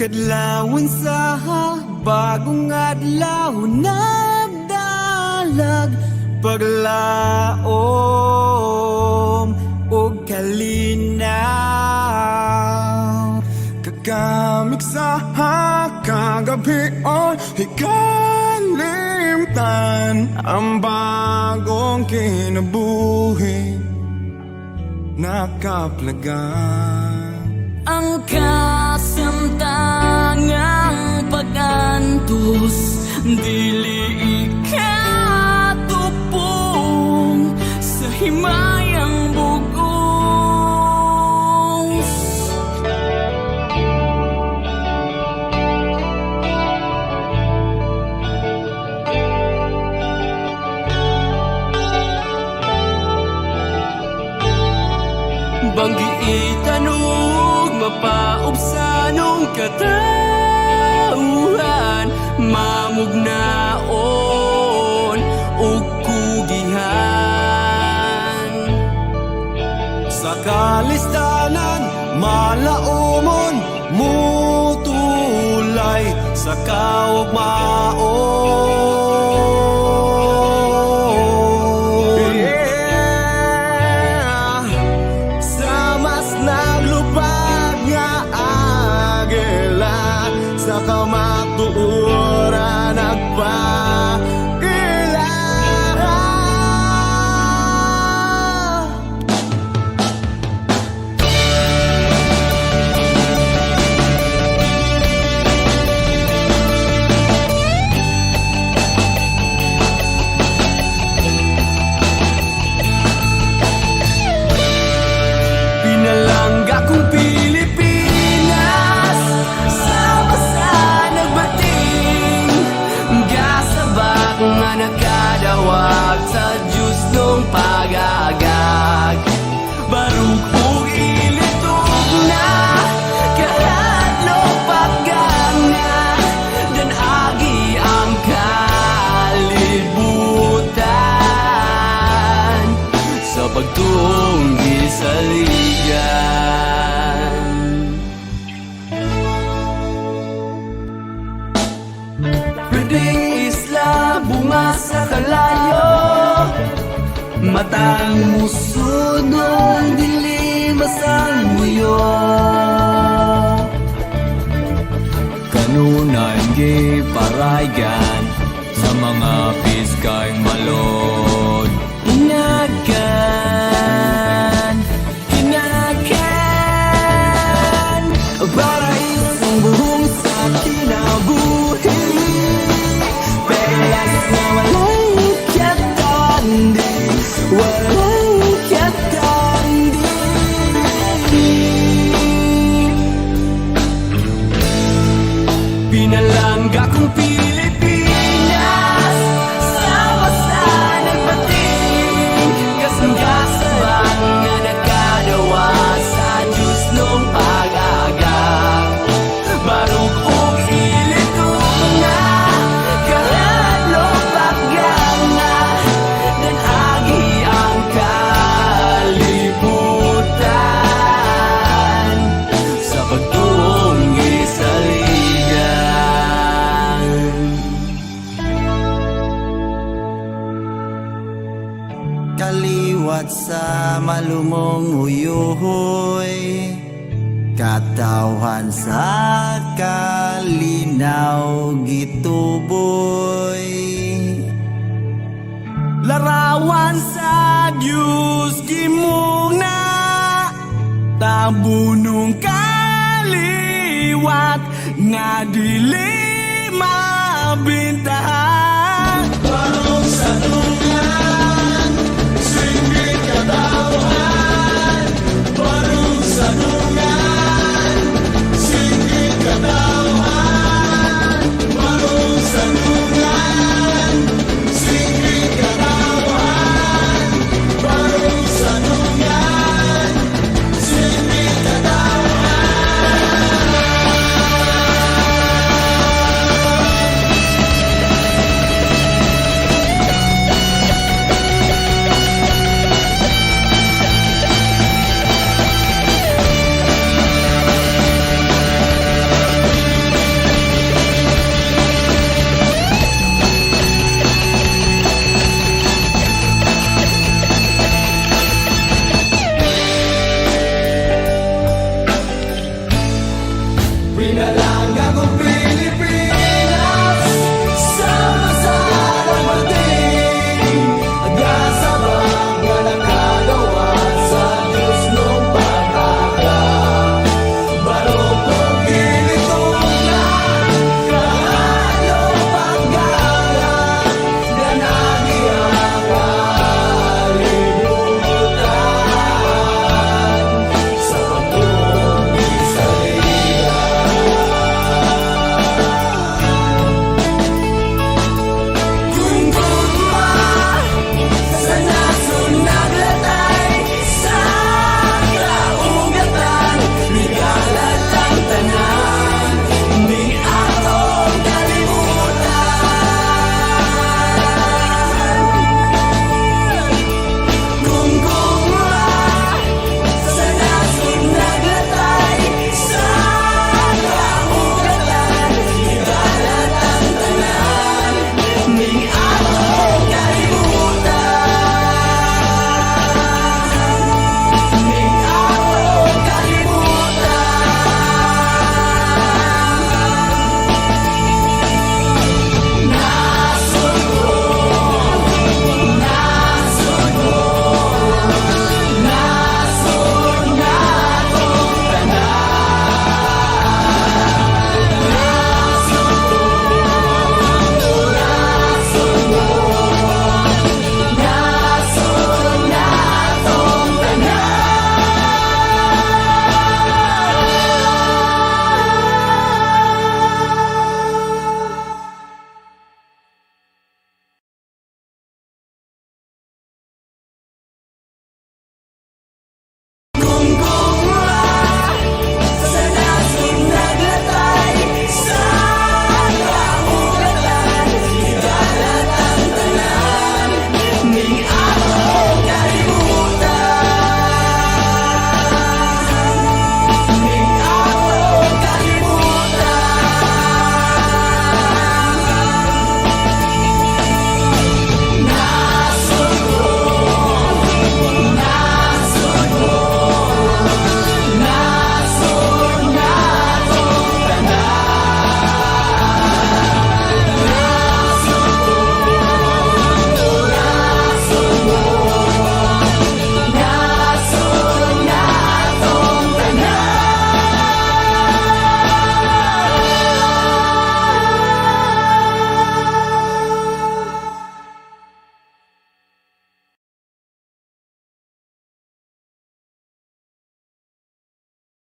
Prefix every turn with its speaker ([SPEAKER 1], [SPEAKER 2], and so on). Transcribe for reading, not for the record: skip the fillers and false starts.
[SPEAKER 1] Kadlawon sa bagong adlaw nagdalag paglaom og kalinaw.
[SPEAKER 2] Kagamik sa kagabi o hikalimtan ang bagong kinabuhi nakaplagan.
[SPEAKER 3] Ang kasamtangang pag-antos dili ikatupong sa himayang bugos. Banggiitan mapaubsanong katauhan, mamugnaon ug kugihan.
[SPEAKER 1] Sa kalistanan malaumon mutulay sa kaugmaon. Sa mas naglupad nga agila sa kamatuoran nagpailara.
[SPEAKER 3] Pinalangga kong Pilipinas, sama sa nagbating, gasabak nga nakadawag sa Diyos nung pag-agag. Barug ug ilitog na kahadlok paggana, dan agi ang kalibutan sa pagtunggi sa ligan. Pwedeng isla bunga sa kalayo, matang musunong dili masanguyo.
[SPEAKER 4] Kanunay giparayan sa mga piskay malod.
[SPEAKER 3] Hinagan, hinagan, para isang buhong sa kinabuhi. Pelas na walang katandi, walang katandi. Pinalangga kong Pilipinas, sama sa nagbating, kasanggasabang nga nakadawa sa Diyos nung pag-agag. Barug ug ilitog na kahadlok paggana, dan agi ang kalibutan sa pagtunggi sa ligan.
[SPEAKER 1] Kaliwat sa malumong uyuhoy, katawhan sa kalinaw gituboy. Larawan sa Diyos gimuna, tabunong kaliwat nga dili